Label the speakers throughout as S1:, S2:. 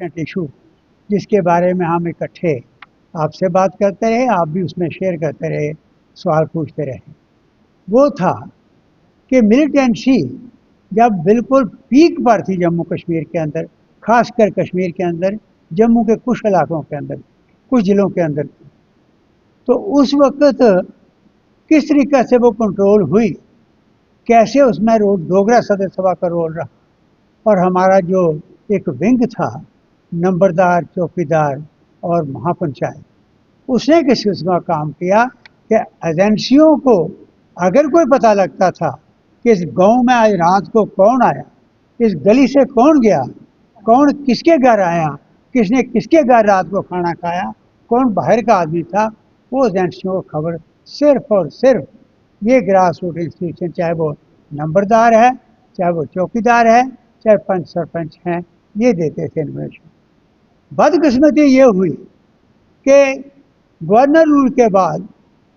S1: Important issue جس کے بارے میں ہم اکٹھے آپ سے بات کرتے رہے، آپ بھی اس میں شیئر کرتے رہے، سوال پوچھتے رہے، وہ تھا کہ ملیٹنسی جب بالکل پیک پر تھی جموں کشمیر کے اندر، خاص کر کشمیر کے اندر، جموں کے کچھ علاقوں کے اندر، کچھ ضلعوں کے اندر، تو اس وقت کس طریقے سے وہ کنٹرول ہوئی، کیسے اس میں ڈوگرا صدر سبھا کا رول رہا، اور ہمارا جو ایک ونگ تھا نمبردار، چوکیدار اور مہا پنچایت، اس نے کس قسم کا کام کیا کہ ایجنسیوں کو اگر کوئی پتہ لگتا تھا کہ اس گاؤں میں آج رات کو کون آیا، اس گلی سے کون گیا، کون کس کے گھر آیا، کس نے کس کے گھر رات کو کھانا کھایا، کون باہر کا آدمی تھا، وہ ایجنسیوں کو خبر صرف اور صرف یہ گراس روٹ انسٹیٹیوشن، چاہے وہ نمبردار ہے، چاہے وہ چوکیدار ہے، چاہے پنچ سرپنچ ہیں، یہ دیتے تھے انفارمیشن۔ بدقسمتی یہ ہوئی کہ گورنر رول کے بعد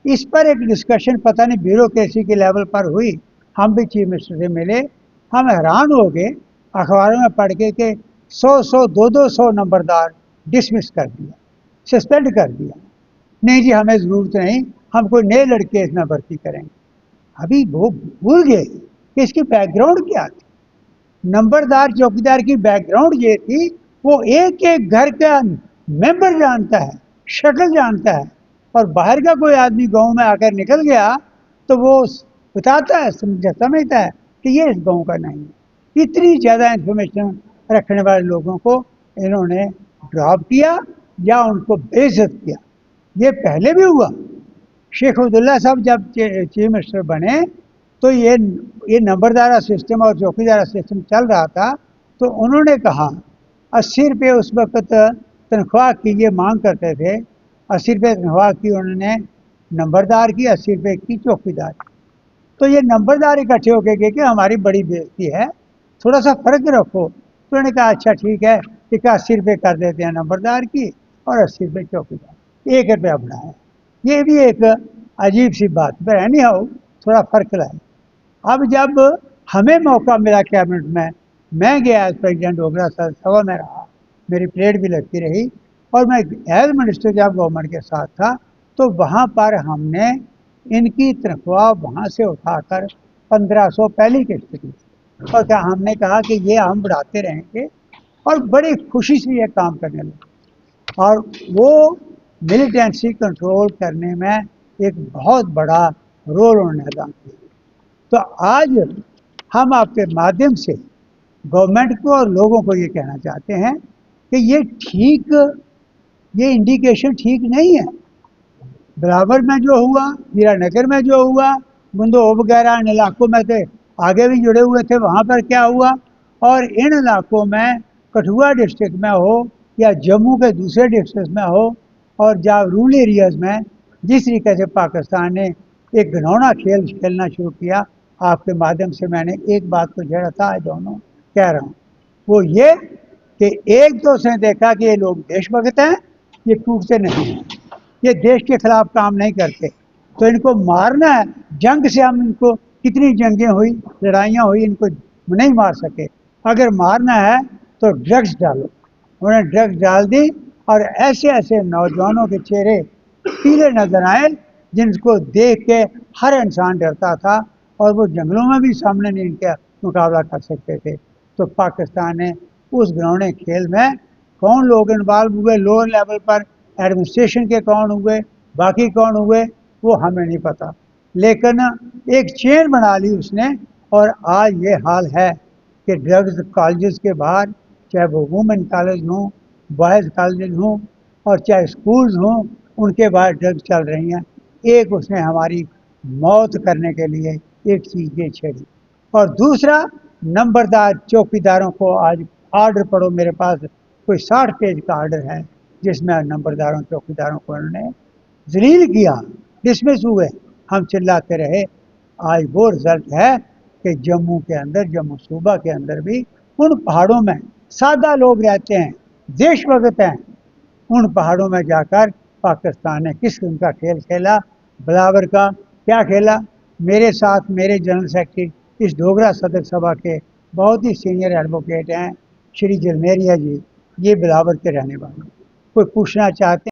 S1: اس پر ایک ڈسکشن پتہ نہیں بیوروکریسی کے لیول پر ہوئی، ہم بھی چیف منسٹر سے ملے، ہم حیران ہو گئے اخباروں میں پڑھ کے کہ 100 نمبردار ڈسمس کر دیا، سسپینڈ کر دیا، نہیں جی ہمیں ضرورت نہیں، ہم کوئی نئے لڑکے اس میں بھرتی کریں گے۔ ابھی وہ بھول گئے کہ اس کی بیک گراؤنڈ کیا تھی۔ نمبردار چوکیدار کی بیک گراؤنڈ یہ تھی، وہ ایک ایک گھر کا ممبر جانتا ہے، شکل جانتا ہے، اور باہر کا کوئی آدمی گاؤں میں آ کر نکل گیا تو وہ بتاتا ہے، سمجھتا ہے کہ یہ اس گاؤں کا نہیں ہے۔ اتنی زیادہ انفارمیشن رکھنے والے لوگوں کو انہوں نے ڈراپ کیا یا ان کو بے عزت کیا۔ یہ پہلے بھی ہوا، شیخ عبداللہ صاحب جب چیف منسٹر بنے تو یہ نمبردارہ سسٹم اور چوکیدارہ سسٹم چل رہا تھا، تو انہوں نے کہا 80 روپے اس وقت تنخواہ کی یہ مانگ کرتے تھے، 80 روپے تنخواہ کی انہوں نے نمبردار کی، 80 روپے کی چوکیدار کی۔ تو یہ نمبردار اکٹھے ہو کے گئے کہ ہماری بڑی بےعزتی ہے، تھوڑا سا فرق رکھو۔ تو انہوں نے کہا اچھا ٹھیک ہے، 81 روپے کر دیتے ہیں نمبردار کی اور 80 روپے چوکیدار، 1 روپیہ بڑھایا۔ یہ بھی ایک عجیب سی بات، پر اینی ہاؤ تھوڑا فرق لائے۔ اب جب ہمیں موقع ملا کیبنٹ میں گیا ایز پریزیڈنٹ ڈوگرا صدر سبھا میں رہا، میری پریڈ بھی لگتی رہی، اور میں ایز منسٹر جب گورنمنٹ کے ساتھ تھا تو وہاں پر ہم نے ان کی تنخواہ وہاں سے اٹھا کر 1500 پہلی قسط کی، اور کیا ہم نے کہا کہ یہ ہم بڑھاتے رہیں گے، اور بڑی خوشی سے یہ کام کرنے لگے، اور وہ ملیٹنسی کنٹرول کرنے میں ایک بہت بڑا رول انہوں نے ادا کیا۔ تو آج ہم آپ کے مادھیم سے گورنمنٹ کو اور لوگوں کو یہ کہنا چاہتے ہیں کہ یہ انڈیکیشن ٹھیک نہیں ہے۔ بلاور میں جو ہوا، ہیرا نگر میں جو ہوا، گندو وغیرہ ان علاقوں میں تھے، آگے بھی جڑے ہوئے تھے، وہاں پر کیا ہوا، اور ان علاقوں میں کٹھوا ڈسٹرکٹ میں ہو یا جموں کے دوسرے ڈسٹرکٹ میں ہو، اور جہاں رورل ایریاز میں جس طریقے سے پاکستان نے ایک گھنونا کھیل کھیلنا شروع کیا، آپ کے مادھیم سے میں نے ایک بات کو جڑا تھا، دونوں کہہ رہا ہوں، وہ یہ کہ ایک تو اس نے دیکھا کہ یہ لوگ دیش بھگت ہیں، یہ ٹوٹتے نہیں ہیں، یہ دیش کے خلاف کام نہیں کرتے، تو ان کو مارنا ہے۔ جنگ سے ہم ان کو کتنی جنگیں ہوئی، لڑائیاں ہوئی، ان کو نہیں مار سکے، اگر مارنا ہے تو ڈرگس ڈالو۔ انہوں نے ڈرگس ڈال دی، اور ایسے ایسے نوجوانوں کے چہرے پیلے نظر آئے جن کو دیکھ کے ہر انسان ڈرتا تھا، اور وہ جنگلوں میں بھی سامنے نہیں ان کا مقابلہ کر سکتے تھے۔ تو پاکستان نے اس گھنونے کھیل میں کون لوگ انوالو ہوئے لوور لیول پر، ایڈمنسٹریشن کے کون ہوئے، باقی کون ہوئے، وہ ہمیں نہیں پتا، لیکن ایک چین بنا لی اس نے، اور آج یہ حال ہے کہ ڈرگز کالجز کے باہر، چاہے وہ وومن کالج ہوں، بوائز کالجز ہوں، اور چاہے اسکولز ہوں، ان کے باہر ڈرگز چل رہی ہیں۔ ایک اس نے ہماری موت کرنے کے لیے ایک چیز یہ چھیڑی، اور دوسرا نمبردار چوکیداروں کو آج آرڈر پڑھو، میرے پاس کوئی 60 پیج کا آرڈر ہے جس میں نمبرداروں چوکیداروں کو انہوں نے ذلیل کیا، ڈسمس ہوئے، ہم چلاتے رہے۔ آج وہ رزلٹ ہے کہ جموں کے اندر، جموں صوبہ کے اندر بھی ان پہاڑوں میں سادہ لوگ رہتے ہیں، دیش بھگت ہیں، ان پہاڑوں میں جا کر پاکستان نے کس قسم کا کھیل کھیلا، بلاور کا کیا کھیلا۔ میرے ساتھ میرے جنرل سیکرٹری اس ڈوگرا صدر سبھا کے بہت ہی سینئر ایڈوکیٹ ہیں، شری جلمیریا جی، یہ بلاور کے رہنے والے کوئی پوچھنا چاہتے